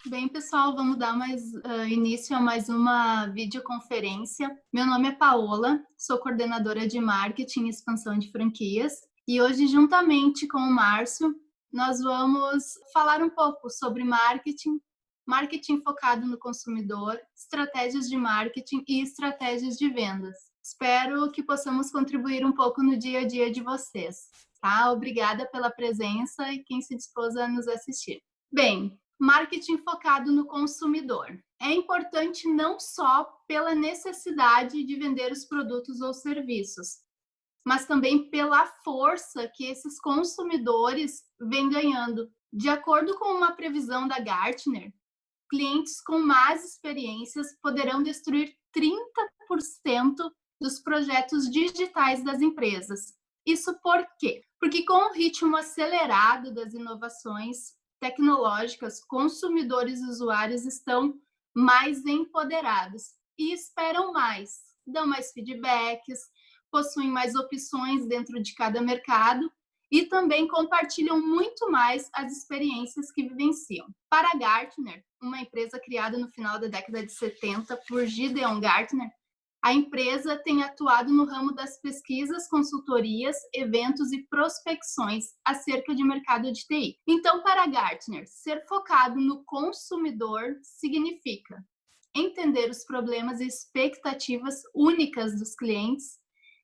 Bem, pessoal, vamos dar início a mais uma videoconferência. Meu nome é Paola, sou coordenadora de marketing e expansão de franquias. E hoje, juntamente com o Márcio, nós vamos falar um pouco sobre marketing focado no consumidor, estratégias de marketing e estratégias de vendas. Espero que possamos contribuir um pouco no dia a dia de vocês, tá? Obrigada pela presença e quem se dispôs a nos assistir. Bem, marketing focado no consumidor. É importante não só pela necessidade de vender os produtos ou serviços, mas também pela força que esses consumidores vêm ganhando. De acordo com uma previsão da Gartner, clientes com más experiências poderão destruir 30% dos projetos digitais das empresas. Isso por quê? Porque com o ritmo acelerado das inovações tecnológicas, consumidores e usuários estão mais empoderados e esperam mais, dão mais feedbacks, possuem mais opções dentro de cada mercado e também compartilham muito mais as experiências que vivenciam. Para a Gartner, uma empresa criada no final da década de 70 por Gideon Gartner, a empresa tem atuado no ramo das pesquisas, consultorias, eventos e prospecções acerca de mercado de TI. Então, para a Gartner, ser focado no consumidor significa entender os problemas e expectativas únicas dos clientes,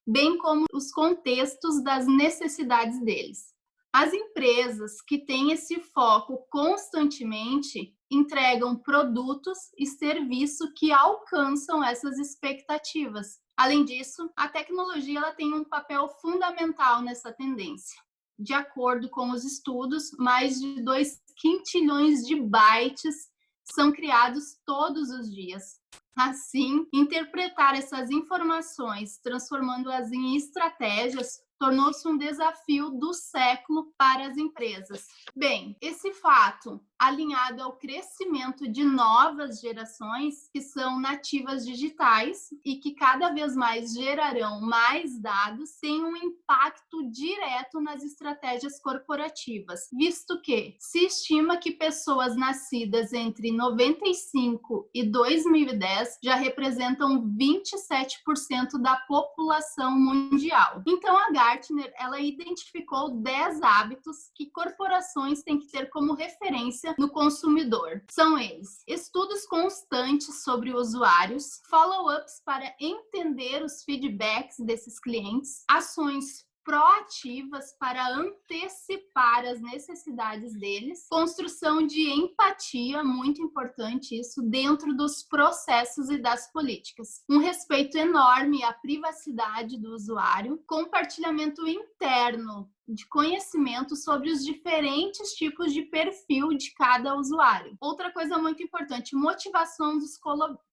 bem como os contextos das necessidades deles. As empresas que têm esse foco constantemente entregam produtos e serviços que alcançam essas expectativas. Além disso, a tecnologia ela tem um papel fundamental nessa tendência. De acordo com os estudos, mais de 2 quintilhões de bytes são criados todos os dias. Assim, interpretar essas informações, transformando-as em estratégias, tornou-se um desafio do século para as empresas. Bem, esse fato, alinhado ao crescimento de novas gerações que são nativas digitais e que cada vez mais gerarão mais dados, tem um impacto direto nas estratégias corporativas, visto que se estima que pessoas nascidas entre 95 e 2010 já representam 27% da população mundial. Então, a Gartner, ela identificou 10 hábitos que corporações têm que ter como referência no consumidor. São eles: estudos constantes sobre usuários, follow-ups para entender os feedbacks desses clientes, ações proativas para antecipar as necessidades deles, construção de empatia, muito importante isso, dentro dos processos e das políticas, um respeito enorme à privacidade do usuário, compartilhamento interno de conhecimento sobre os diferentes tipos de perfil de cada usuário. Outra coisa muito importante, motivação dos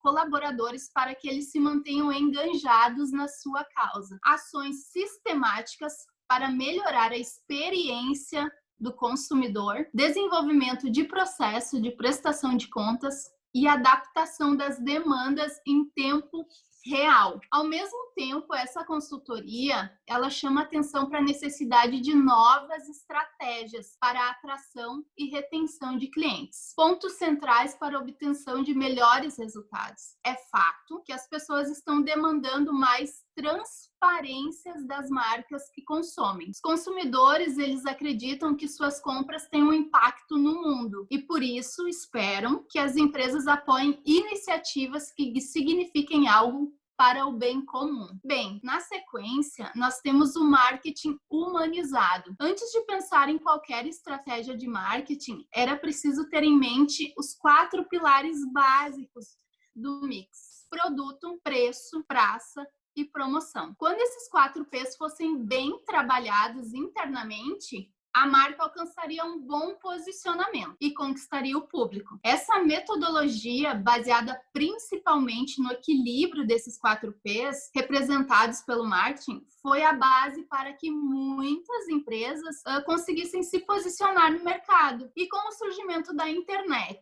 colaboradores para que eles se mantenham engajados na sua causa. Ações sistemáticas para melhorar a experiência do consumidor, desenvolvimento de processo de prestação de contas e adaptação das demandas em tempo real. Ao mesmo tempo, essa consultoria, ela chama atenção para a necessidade de novas estratégias para a atração e retenção de clientes. Pontos centrais para a obtenção de melhores resultados. É fato que as pessoas estão demandando mais transparências das marcas que consomem. Os consumidores, eles acreditam que suas compras têm um impacto no mundo e por isso esperam que as empresas apoiem iniciativas que signifiquem algo para o bem comum. Bem, na sequência, nós temos o marketing humanizado. Antes de pensar em qualquer estratégia de marketing, era preciso ter em mente os 4 pilares básicos do mix: produto, preço, praça e promoção. Quando esses 4 P's fossem bem trabalhados internamente, a marca alcançaria um bom posicionamento e conquistaria o público. Essa metodologia, baseada principalmente no equilíbrio desses 4 P's, representados pelo marketing, foi a base para que muitas empresas conseguissem se posicionar no mercado. E com o surgimento da internet,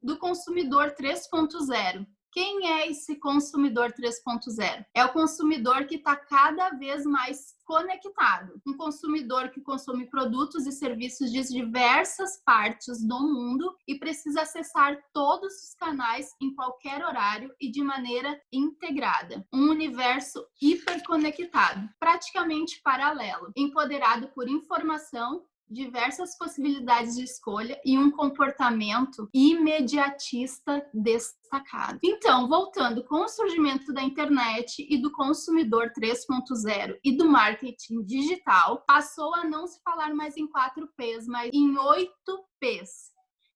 do consumidor 3.0 Quem é esse consumidor 3.0? É o consumidor que está cada vez mais conectado. Um consumidor que consome produtos e serviços de diversas partes do mundo e precisa acessar todos os canais em qualquer horário e de maneira integrada. Um universo hiperconectado, praticamente paralelo, empoderado por informação, diversas possibilidades de escolha e um comportamento imediatista destacado. Então, voltando, com o surgimento da internet e do consumidor 3.0 e do marketing digital, passou a não se falar mais em 4Ps, mas em 8Ps,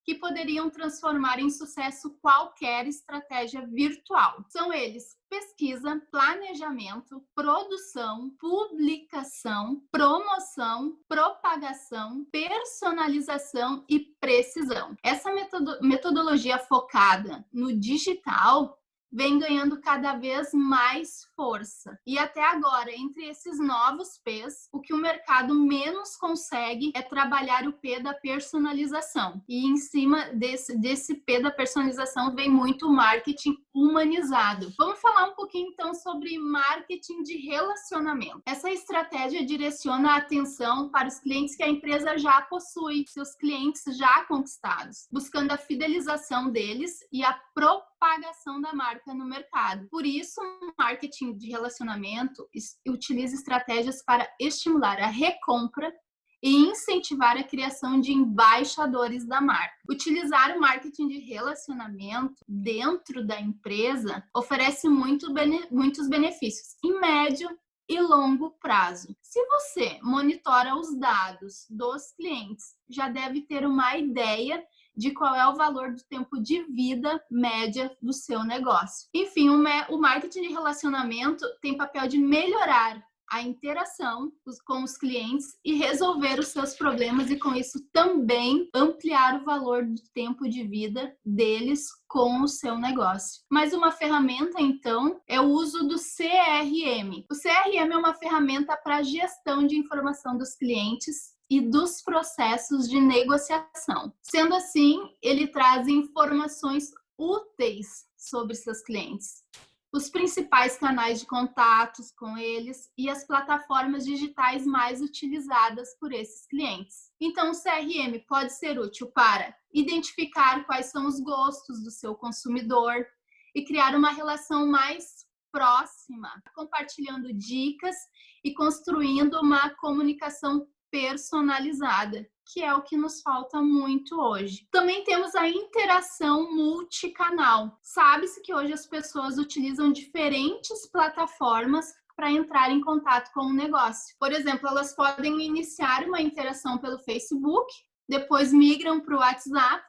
que poderiam transformar em sucesso qualquer estratégia virtual. São eles: pesquisa, planejamento, produção, publicação, promoção, propagação, personalização e precisão. Essa metodologia focada no digital vem ganhando cada vez mais força. E até agora, entre esses novos P's, o que o mercado menos consegue é trabalhar o P da personalização. E em cima desse P da personalização vem muito marketing humanizado. Vamos falar um pouquinho então sobre marketing de relacionamento. Essa estratégia direciona a atenção para os clientes que a empresa já possui, seus clientes já conquistados, buscando a fidelização deles e a propagação da marca no mercado. Por isso, o marketing de relacionamento utiliza estratégias para estimular a recompra e incentivar a criação de embaixadores da marca. Utilizar o marketing de relacionamento dentro da empresa oferece muitos benefícios em médio e longo prazo. Se você monitora os dados dos clientes, já deve ter uma ideia de qual é o valor do tempo de vida média do seu negócio. Enfim, o marketing de relacionamento tem papel de melhorar a interação com os clientes e resolver os seus problemas e, com isso, também ampliar o valor do tempo de vida deles com o seu negócio. Mais uma ferramenta, então, é o uso do CRM. O CRM é uma ferramenta para gestão de informação dos clientes e dos processos de negociação. Sendo assim, ele traz informações úteis sobre seus clientes, os principais canais de contatos com eles e as plataformas digitais mais utilizadas por esses clientes. Então, o CRM pode ser útil para identificar quais são os gostos do seu consumidor e criar uma relação mais próxima, compartilhando dicas e construindo uma comunicação personalizada, que é o que nos falta muito hoje. Também temos a interação multicanal. Sabe-se que hoje as pessoas utilizam diferentes plataformas para entrar em contato com o negócio. Por exemplo, elas podem iniciar uma interação pelo Facebook, depois migram para o WhatsApp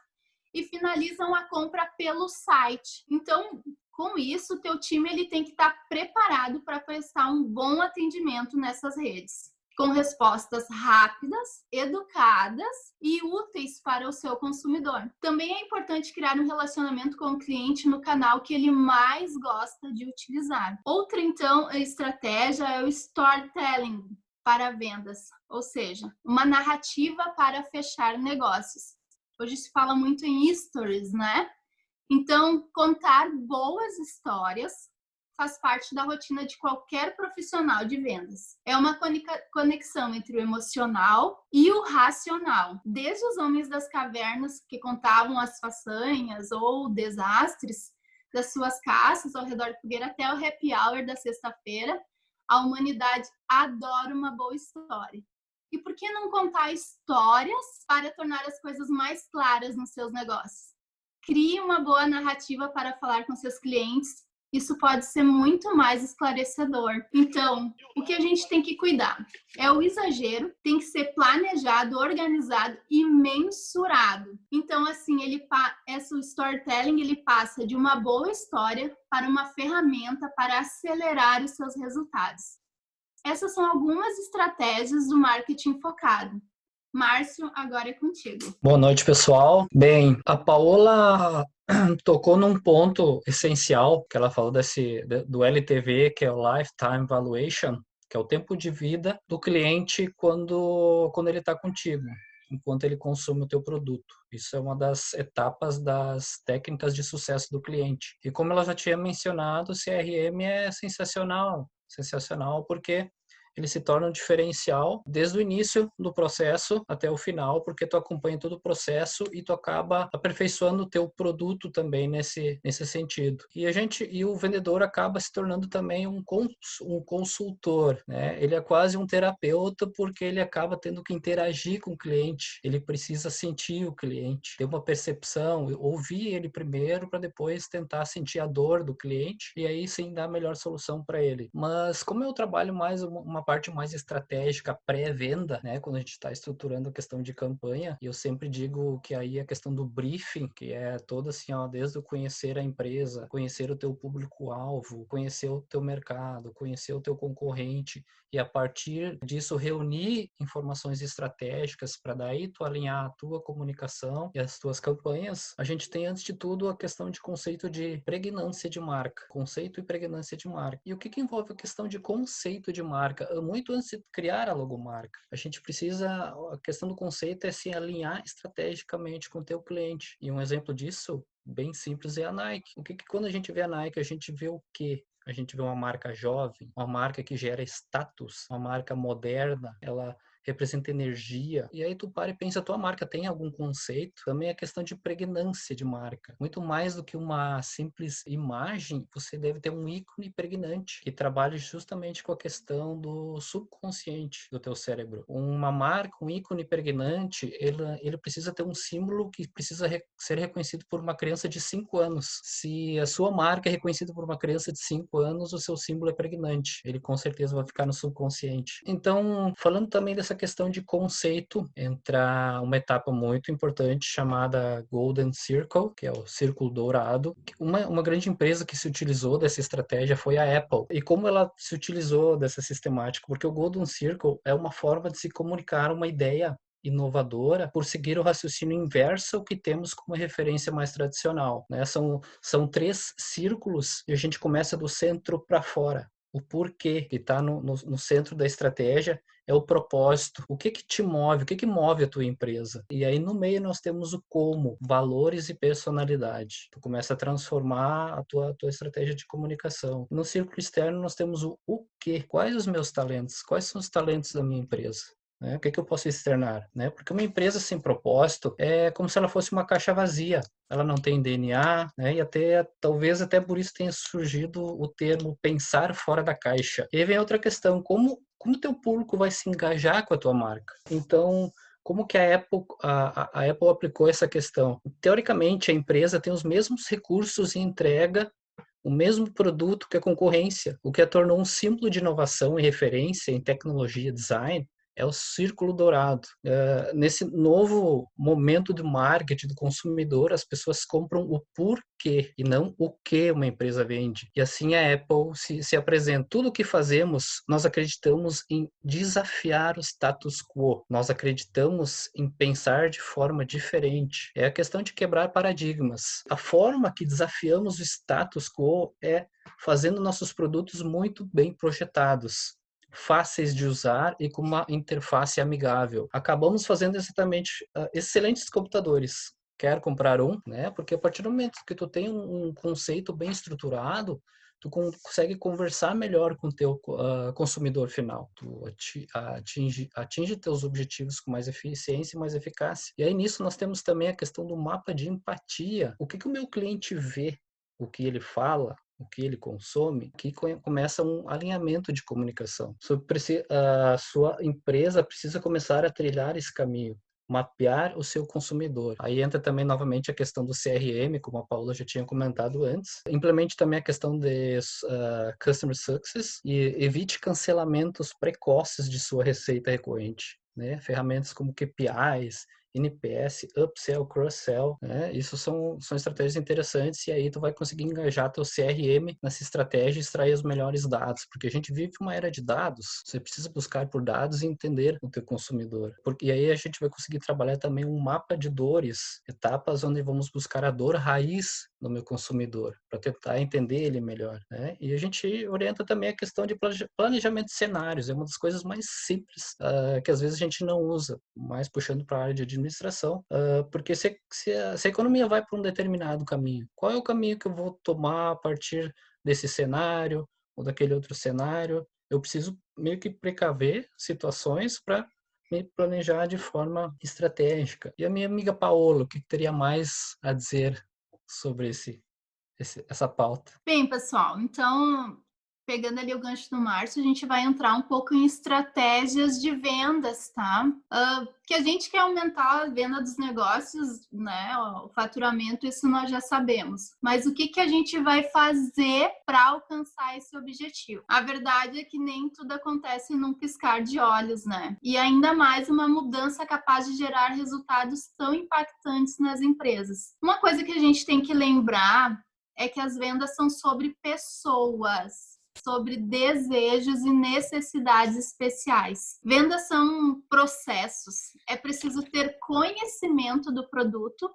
e finalizam a compra pelo site. Então, com isso, o teu time ele tem que estar preparado para prestar um bom atendimento nessas redes, com respostas rápidas, educadas e úteis para o seu consumidor. Também é importante criar um relacionamento com o cliente no canal que ele mais gosta de utilizar. Outra, então, estratégia é o storytelling para vendas, ou seja, uma narrativa para fechar negócios. Hoje se fala muito em stories, né? Então, contar boas histórias faz parte da rotina de qualquer profissional de vendas. É uma conexão entre o emocional e o racional. Desde os homens das cavernas que contavam as façanhas ou desastres das suas caças ao redor da fogueira até o happy hour da sexta-feira, a humanidade adora uma boa história. E por que não contar histórias para tornar as coisas mais claras nos seus negócios? Crie uma boa narrativa para falar com seus clientes. Isso pode ser muito mais esclarecedor. Então, o que a gente tem que cuidar é o exagero, tem que ser planejado, organizado e mensurado. Então, assim, o storytelling ele passa de uma boa história para uma ferramenta para acelerar os seus resultados. Essas são algumas estratégias do marketing focado. Márcio, agora é contigo. Boa noite, pessoal. Bem, a Paola tocou num ponto essencial que ela falou do LTV, que é o Lifetime Valuation, que é o tempo de vida do cliente quando ele está contigo. enquanto ele consome o teu produto. Isso é uma das etapas das técnicas de sucesso do cliente. E como ela já tinha mencionado, o CRM é sensacional, sensacional porque ele se torna um diferencial desde o início do processo até o final, porque tu acompanha todo o processo e tu acaba aperfeiçoando o teu produto também nesse sentido. E o vendedor acaba se tornando também um consultor, né? Ele é quase um terapeuta porque ele acaba tendo que interagir com o cliente, ele precisa sentir o cliente, ter uma percepção, ouvir ele primeiro para depois tentar sentir a dor do cliente e aí sim dar a melhor solução para ele. Mas como eu trabalho mais uma parte mais estratégica, pré-venda, né? Quando a gente está estruturando a questão de campanha, eu sempre digo que aí a questão do briefing, que é toda assim, ó, desde o conhecer a empresa, conhecer o teu público-alvo, conhecer o teu mercado, conhecer o teu concorrente, e a partir disso reunir informações estratégicas para daí tu alinhar a tua comunicação e as tuas campanhas. A gente tem antes de tudo a questão de conceito de pregnância de marca, conceito e pregnância de marca. E o que envolve a questão de conceito de marca? Muito antes de criar a logomarca, a gente precisa, a questão do conceito é se alinhar estrategicamente com o teu cliente. E um exemplo disso bem simples é a Nike. Quando a gente vê a Nike, a gente vê o quê? A gente vê uma marca jovem, uma marca que gera status, uma marca moderna, ela representa energia. E aí tu para e pensa, a tua marca tem algum conceito? Também é questão de pregnância de marca. Muito mais do que uma simples imagem, você deve ter um ícone pregnante que trabalhe justamente com a questão do subconsciente do teu cérebro. Uma marca, um ícone pregnante, ele precisa ter um símbolo que precisa ser reconhecido por uma criança de 5 anos. Se a sua marca é reconhecida por uma criança de 5 anos, o seu símbolo é pregnante. Ele com certeza vai ficar no subconsciente. Então, falando também dessa questão de conceito, entra uma etapa muito importante chamada Golden Circle, que é o círculo dourado. Uma grande empresa que se utilizou dessa estratégia foi a Apple. E como ela se utilizou dessa sistemática? Porque o Golden Circle é uma forma de se comunicar uma ideia inovadora por seguir o raciocínio inverso ao que temos como referência mais tradicional, né? São 3 círculos e a gente começa do centro para fora. O porquê que está no centro da estratégia é o propósito. O que te move? O que move a tua empresa? E aí no meio nós temos o como, valores e personalidade. Tu começa a transformar a tua estratégia de comunicação. No círculo externo nós temos o quê? Quais os meus talentos? Quais são os talentos da minha empresa? Né? O que eu posso externar? Né? Porque uma empresa sem propósito é como se ela fosse uma caixa vazia. Ela não tem DNA, né? E talvez até por isso tenha surgido o termo pensar fora da caixa. E aí vem outra questão, como o teu público vai se engajar com a tua marca? Então, como que a Apple aplicou essa questão? Teoricamente, a empresa tem os mesmos recursos e entrega o mesmo produto que a concorrência, o que a tornou um símbolo de inovação e referência em tecnologia, design, é o círculo dourado. Nesse novo momento do marketing do consumidor, as pessoas compram o porquê e não o que uma empresa vende. E assim a Apple se apresenta. Tudo o que fazemos, nós acreditamos em desafiar o status quo. Nós acreditamos em pensar de forma diferente. É a questão de quebrar paradigmas. A forma que desafiamos o status quo é fazendo nossos produtos muito bem projetados, fáceis de usar e com uma interface amigável. Acabamos fazendo exatamente excelentes computadores. Quer comprar um, né? Porque a partir do momento que tu tem um conceito bem estruturado, tu consegue conversar melhor com o teu consumidor final. Tu atinge teus objetivos com mais eficiência e mais eficácia. E aí nisso nós temos também a questão do mapa de empatia. O que o meu cliente vê, o que ele fala, o que ele consome, que começa um alinhamento de comunicação. A sua empresa precisa começar a trilhar esse caminho, mapear o seu consumidor. Aí entra também novamente a questão do CRM, como a Paula já tinha comentado antes. Implemente também a questão de Customer Success e evite cancelamentos precoces de sua receita recorrente, né? Ferramentas como KPIs, NPS, upsell, cross-sell, né? Isso são estratégias interessantes, e aí tu vai conseguir engajar teu CRM nessa estratégia e extrair os melhores dados, porque a gente vive uma era de dados, você precisa buscar por dados e entender o teu consumidor, e aí a gente vai conseguir trabalhar também um mapa de dores, etapas onde vamos buscar a dor raiz do meu consumidor, para tentar entender ele melhor, né? E a gente orienta também a questão de planejamento de cenários, é uma das coisas mais simples que às vezes a gente não usa, mais puxando para a área de administração, porque se a economia vai para um determinado caminho, qual é o caminho que eu vou tomar a partir desse cenário ou daquele outro cenário? Eu preciso meio que precaver situações para me planejar de forma estratégica. E a minha amiga Paola, o que teria mais a dizer sobre essa pauta? Bem, pessoal, então, pegando ali o gancho do Márcio, a gente vai entrar um pouco em estratégias de vendas, tá? Que a gente quer aumentar a venda dos negócios, né? O faturamento, isso nós já sabemos. Mas o que a gente vai fazer para alcançar esse objetivo? A verdade é que nem tudo acontece num piscar de olhos, né? E ainda mais uma mudança capaz de gerar resultados tão impactantes nas empresas. Uma coisa que a gente tem que lembrar é que as vendas são sobre pessoas, sobre desejos e necessidades especiais. Vendas são processos. É preciso ter conhecimento do produto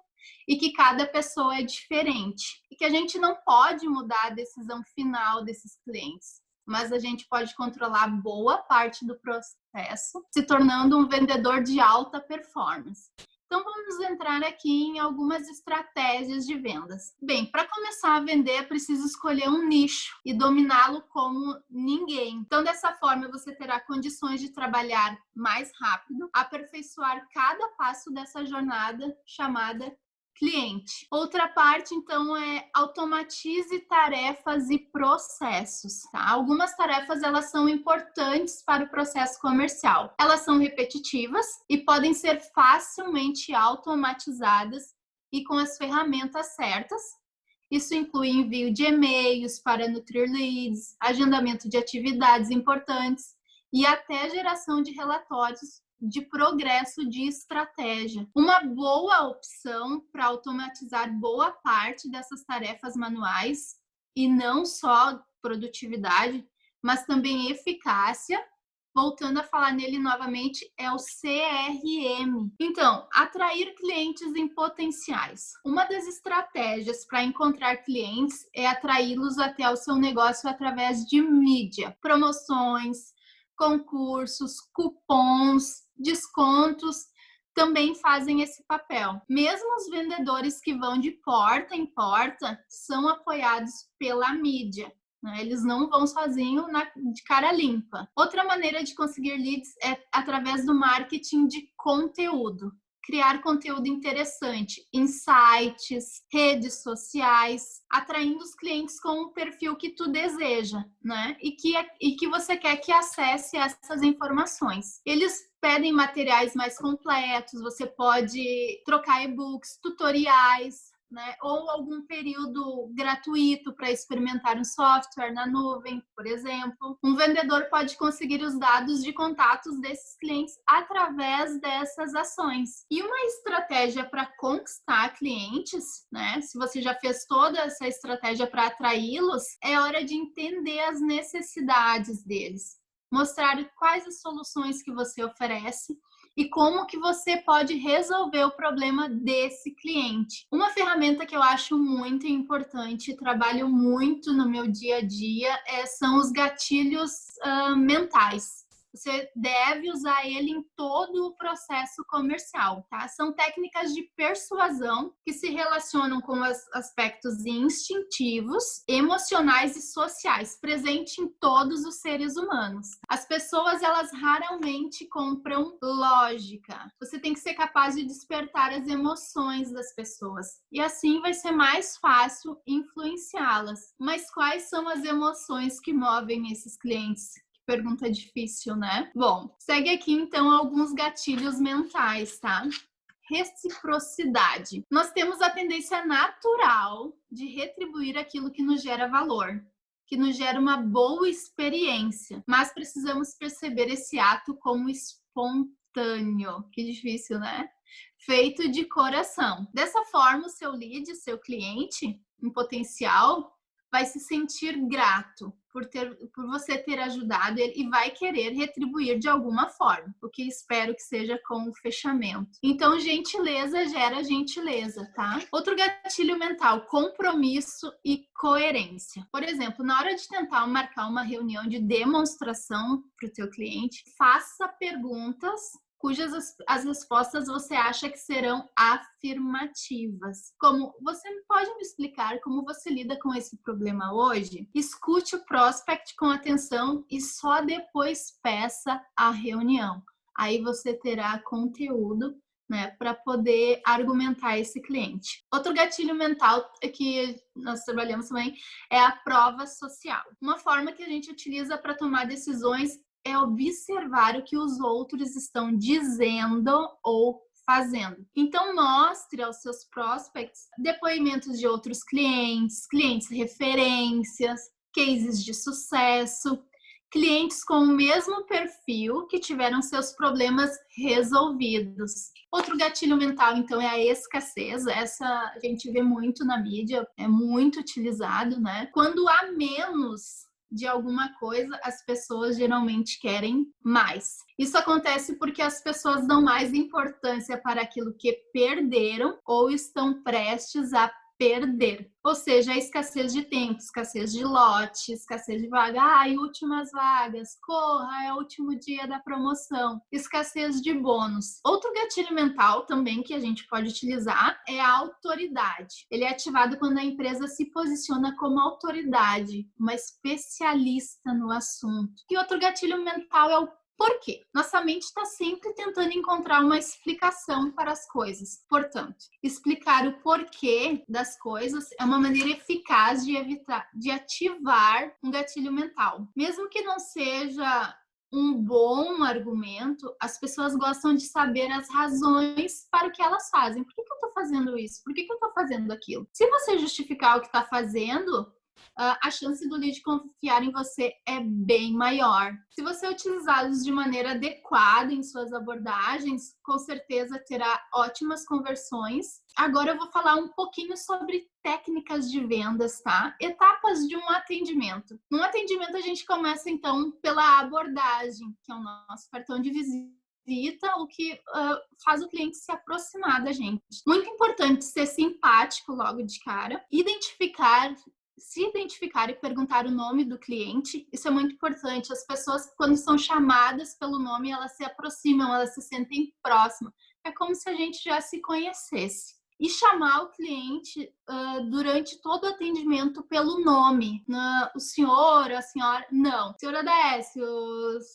e que cada pessoa é diferente. E que a gente não pode mudar a decisão final desses clientes, mas a gente pode controlar boa parte do processo, se tornando um vendedor de alta performance. Então, vamos entrar aqui em algumas estratégias de vendas. Bem, para começar a vender, é preciso escolher um nicho e dominá-lo como ninguém. Então, dessa forma, você terá condições de trabalhar mais rápido, aperfeiçoar cada passo dessa jornada chamada cliente. Outra parte, então, é automatize tarefas e processos. Tá? Algumas tarefas, elas são importantes para o processo comercial. Elas são repetitivas e podem ser facilmente automatizadas e com as ferramentas certas. Isso inclui envio de e-mails para nutrir leads, agendamento de atividades importantes e até geração de relatórios de progresso de estratégia. Uma boa opção para automatizar boa parte dessas tarefas manuais, e não só produtividade, mas também eficácia, voltando a falar nele novamente, é o CRM. Então, atrair clientes em potenciais. Uma das estratégias para encontrar clientes é atraí-los até o seu negócio através de mídia, promoções, concursos, cupons, descontos também fazem esse papel. Mesmo os vendedores que vão de porta em porta são apoiados pela mídia. Eles não vão sozinhos de cara limpa. Outra maneira de conseguir leads é através do marketing de conteúdo. Criar conteúdo interessante em sites, redes sociais, atraindo os clientes com o perfil que tu deseja, né? E que você quer que acesse essas informações. Eles pedem materiais mais completos, você pode trocar e-books, tutoriais, né? Ou algum período gratuito para experimentar um software na nuvem, por exemplo. Um vendedor pode conseguir os dados de contatos desses clientes através dessas ações. E uma estratégia para conquistar clientes, né? Se você já fez toda essa estratégia para atraí-los, é hora de entender as necessidades deles, mostrar quais as soluções que você oferece e como que você pode resolver o problema desse cliente. Uma ferramenta que eu acho muito importante, trabalho muito no meu dia a dia, são os gatilhos mentais. Você deve usar ele em todo o processo comercial, tá? São técnicas de persuasão que se relacionam com os aspectos instintivos, emocionais e sociais, presentes em todos os seres humanos. As pessoas, elas raramente compram lógica. Você tem que ser capaz de despertar as emoções das pessoas. E assim vai ser mais fácil influenciá-las. Mas quais são as emoções que movem esses clientes? Pergunta difícil, né? Bom, segue aqui então alguns gatilhos mentais, tá? Reciprocidade. Nós temos a tendência natural de retribuir aquilo que nos gera valor, que nos gera uma boa experiência, mas precisamos perceber esse ato como espontâneo. espontâneo. Que difícil, né? Feito de coração. Dessa forma, o seu lead, seu cliente em potencial, vai se sentir grato por você ter ajudado ele e vai querer retribuir de alguma forma, o que espero que seja com o fechamento. Então, gentileza gera gentileza, tá? Outro gatilho mental, compromisso e coerência. Por exemplo, na hora de tentar marcar uma reunião de demonstração para o teu cliente, faça perguntas cujas as respostas você acha que serão afirmativas. Como, você pode me explicar como você lida com esse problema hoje? Escute o prospect com atenção e só depois peça a reunião. Aí você terá conteúdo, né, para poder argumentar esse cliente. Outro gatilho mental que nós trabalhamos também é a prova social. Uma forma que a gente utiliza para tomar decisões é observar o que os outros estão dizendo ou fazendo. Então, mostre aos seus prospects depoimentos de outros clientes, clientes referências, cases de sucesso, clientes com o mesmo perfil que tiveram seus problemas resolvidos. Outro gatilho mental, então, é a escassez. Essa a gente vê muito na mídia, é muito utilizado, né? Quando há menos de alguma coisa, as pessoas geralmente querem mais. Isso acontece porque as pessoas dão mais importância para aquilo que perderam ou estão prestes a perder. Ou seja, a escassez de tempo, escassez de lote, escassez de vaga. Ai, últimas vagas, corra, é o último dia da promoção. Escassez de bônus. Outro gatilho mental também que a gente pode utilizar é a autoridade. Ele é ativado quando a empresa se posiciona como autoridade, uma especialista no assunto. E outro gatilho mental é o por quê? Nossa mente está sempre tentando encontrar uma explicação para as coisas. Portanto, explicar o porquê das coisas é uma maneira eficaz de ativar um gatilho mental. Mesmo que não seja um bom argumento, as pessoas gostam de saber as razões para o que elas fazem. Por que eu estou fazendo isso? Por que eu estou fazendo aquilo? Se você justificar o que está fazendo, a chance do lead confiar em você é bem maior. Se você utilizá-los de maneira adequada em suas abordagens, com certeza terá ótimas conversões. Agora eu vou falar um pouquinho sobre técnicas de vendas, tá? Etapas de um atendimento. Num atendimento a gente começa então pela abordagem, que é o nosso cartão de visita, o que faz o cliente se aproximar da gente. Muito importante ser simpático logo de cara, se identificar e perguntar o nome do cliente. Isso é muito importante. As pessoas, quando são chamadas pelo nome, elas se aproximam, elas se sentem próximas. É como se a gente já se conhecesse. E chamar o cliente durante todo o atendimento pelo nome. O senhor, a senhora, não. Senhora Décio,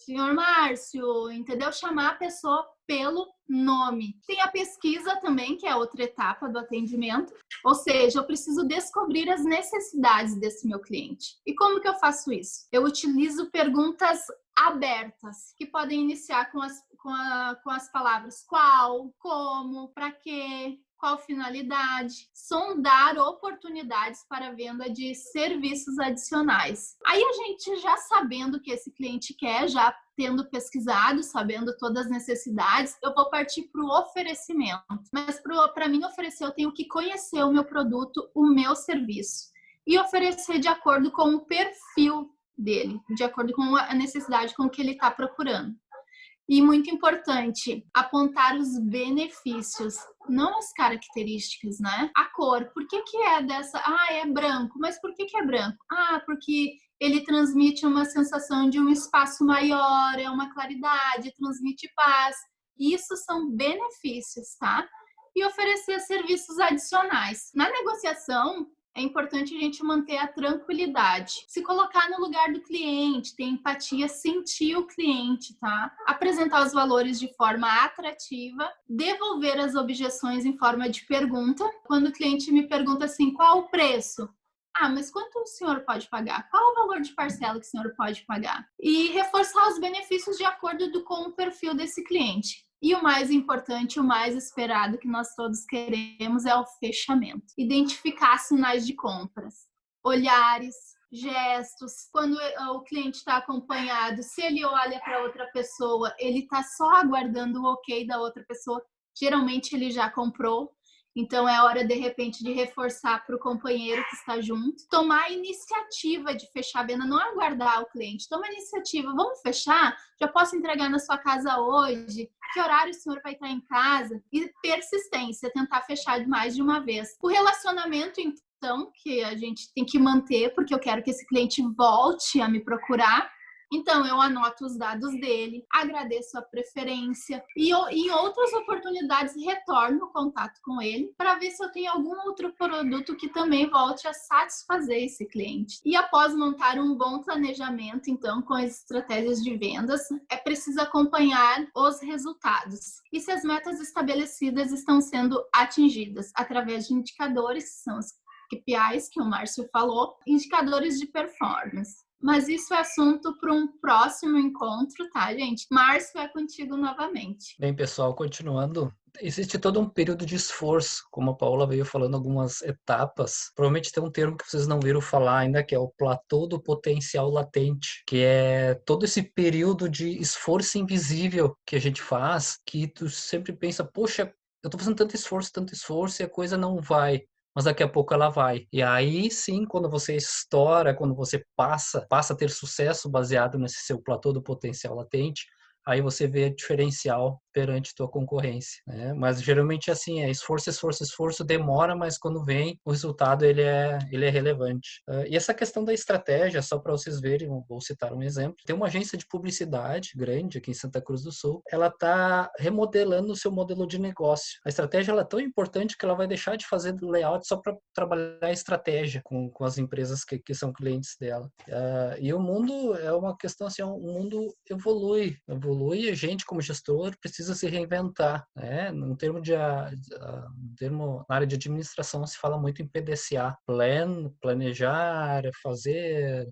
senhor Márcio, entendeu? Chamar a pessoa pelo nome. Tem a pesquisa também, que é outra etapa do atendimento. Ou seja, eu preciso descobrir as necessidades desse meu cliente. E como que eu faço isso? Eu utilizo perguntas abertas, que podem iniciar com as palavras qual, como, para quê, qual finalidade, sondar oportunidades para a venda de serviços adicionais. Aí a gente já sabendo o que esse cliente quer, já tendo pesquisado, sabendo todas as necessidades, eu vou partir para o oferecimento. Mas para mim oferecer, eu tenho que conhecer o meu produto, o meu serviço e oferecer de acordo com o perfil dele, de acordo com a necessidade com que ele está procurando. E muito importante, apontar os benefícios, não as características, né? A cor, por que é dessa? Ah, é branco, mas por que é branco? Ah, porque ele transmite uma sensação de um espaço maior, é uma claridade, transmite paz. Isso são benefícios, tá? E oferecer serviços adicionais. Na negociação, é importante a gente manter a tranquilidade. Se colocar no lugar do cliente, ter empatia, sentir o cliente, tá? Apresentar os valores de forma atrativa, devolver as objeções em forma de pergunta. Quando o cliente me pergunta assim, qual o preço? Ah, mas quanto o senhor pode pagar? Qual o valor de parcela que o senhor pode pagar? E reforçar os benefícios de acordo com o perfil desse cliente. E o mais importante, o mais esperado que nós todos queremos é o fechamento. Identificar sinais de compras, olhares, gestos, quando o cliente está acompanhado, se ele olha para outra pessoa, ele está só aguardando o ok da outra pessoa, geralmente ele já comprou. Então é hora, de repente, de reforçar para o companheiro que está junto. Tomar a iniciativa de fechar a venda, não aguardar o cliente. Toma a iniciativa, vamos fechar? Já posso entregar na sua casa hoje? Que horário o senhor vai estar em casa? E persistência, tentar fechar mais de uma vez. O relacionamento, então, que a gente tem que manter, porque eu quero que esse cliente volte a me procurar. Então, eu anoto os dados dele, agradeço a preferência e em outras oportunidades retorno o contato com ele para ver se eu tenho algum outro produto que também volte a satisfazer esse cliente. E após montar um bom planejamento, então, com as estratégias de vendas, é preciso acompanhar os resultados. E se as metas estabelecidas estão sendo atingidas através de indicadores, que são os KPIs que o Márcio falou, indicadores de performance. Mas isso é assunto para um próximo encontro, tá, gente? Márcio, é contigo novamente. Bem, pessoal, continuando, existe todo um período de esforço, como a Paula veio falando, algumas etapas. Provavelmente tem um termo que vocês não viram falar ainda, que é o platô do potencial latente, que é todo esse período de esforço invisível que a gente faz, que tu sempre pensa, poxa, eu tô fazendo tanto esforço e a coisa não vai. Mas daqui a pouco ela vai. E aí sim, quando você estoura, quando você passa a ter sucesso baseado nesse seu platô do potencial latente, aí você vê diferencial perante tua concorrência, né? Mas geralmente assim, é esforço, esforço, esforço, demora, mas quando vem, o resultado ele é relevante. E essa questão da estratégia, só para vocês verem, vou citar um exemplo. Tem uma agência de publicidade grande aqui em Santa Cruz do Sul, ela está remodelando o seu modelo de negócio. A estratégia ela é tão importante que ela vai deixar de fazer layout só para trabalhar a estratégia com as empresas que são clientes dela. E o mundo é uma questão assim, o mundo evolui, a gente como gestor precisa se reinventar, né? No termo na área de administração se fala muito em PDCA, planejar, fazer,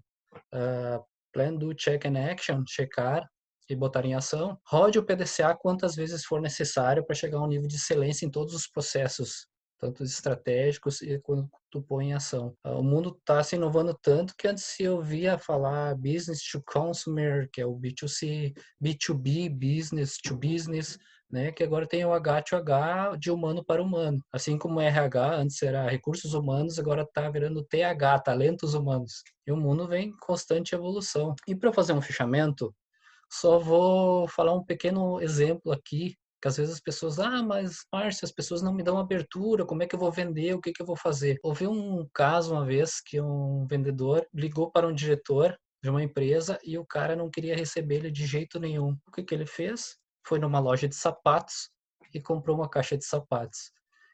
plan, do, check and action, checar e botar em ação. Rode o PDCA quantas vezes for necessário para chegar a um nível de excelência em todos os processos, tanto estratégicos e quando tu põe em ação. O mundo está se inovando tanto que antes se ouvia falar business to consumer, que é o B2C, B2B, business to business, né? Que agora tem o H2H de humano para humano. Assim como o RH antes era recursos humanos, agora está virando TH, talentos humanos. E o mundo vem em constante evolução. E para fazer um fechamento, só vou falar um pequeno exemplo aqui, que às vezes as pessoas, mas Márcio, as pessoas não me dão abertura, como é que eu vou vender, o que que eu vou fazer? Houve um caso uma vez que um vendedor ligou para um diretor de uma empresa e o cara não queria receber ele de jeito nenhum. O que que ele fez? Foi numa loja de sapatos e comprou uma caixa de sapatos.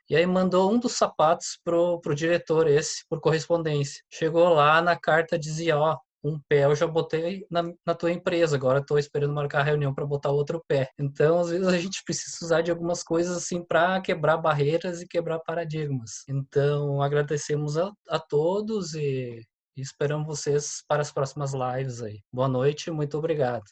E aí mandou um dos sapatos pro diretor esse, por correspondência. Chegou lá, na carta dizia, um pé eu já botei na tua empresa, agora estou esperando marcar a reunião para botar outro pé. Então, às vezes, a gente precisa usar de algumas coisas assim para quebrar barreiras e quebrar paradigmas. Então, agradecemos a todos e esperamos vocês para as próximas lives aí. Boa noite, muito obrigado.